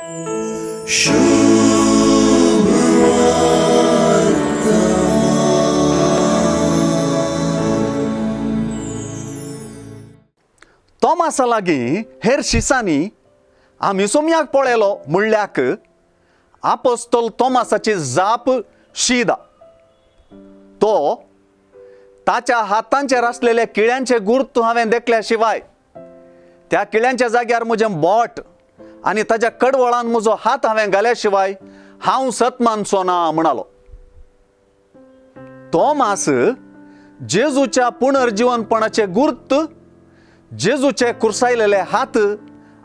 तोमासा लागीं हेर शिसांनी आमी सोमयाक पळयलो म्हणल्याक आपोस्तोल तोमासाची जाप शीदा. तो ताच्या हातांचेर आसलेले किळ्यांचे गुर्त हांवें देखल्या शिवाय त्या किळ्यांच्या जाग्यार म्हजें बोट आनी ताच्या कडवळान म्हजो हात हांवें घाल्या शिवाय हांव सतमानचो ना म्हणालो. तोमास जेजूच्या पुनर्जीवनपणाचे गुर्त, जेजूचे कुरसायलेले हात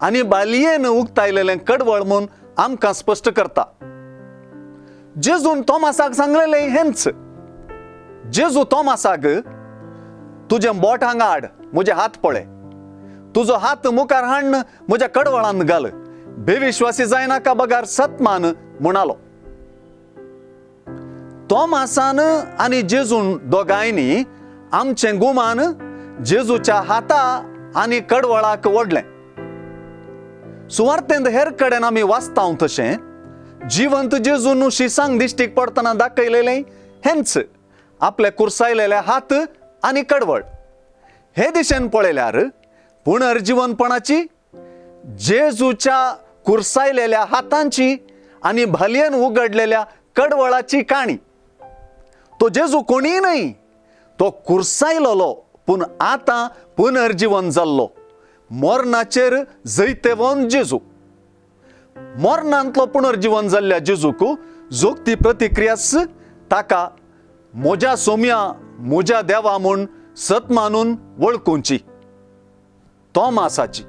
आनी बालयेन उक्तायलेलें कडवळ म्हूण आमकां स्पश्ट करता. जेजून तोमासाक सांगलेलें हेंच. जेजू तोमासाक, तुजें बोट हांगा हाड, म्हजे हात पळय, तुजो हात मुखार हाडून म्हज्या कडवळांत घाल, बेविश्वासी जायनाका बगार सतमान म्हणालो. तोमासान आनी जेजून दोगांयनी आमचें गुमान जेजूच्या हाता आनी कडवळाक ओडलें. सुवार्थेंत हेर कडेन आमी वाचतांव तशें जिवंत जेजून शिसांक दिश्टीक पडटना दाखयलेलें हेंच आपले कुरसायलेले हात आनी कडवळ. हे दिशेन पळयल्यार पुनर्जीवनपणाची, जेजूच्या कुरसायलेल्या हातांची आनी भालयेन उगडलेल्या कडवळाची काणी. तो जेजू कोणीय न्हय, तो कुरसायलोलो पूण आतां पुनर्जीवन जाल्लो, मोर्नाचेर जैतेवोन जेजू. मोर्नांतलो पुनर्जीवन जाल्ल्या जेजूक जोगती प्रतिक्रियास ताका म्हज्या सोम्या, म्हज्या देवा म्हूण सतमानून वळखुची. तोमासाची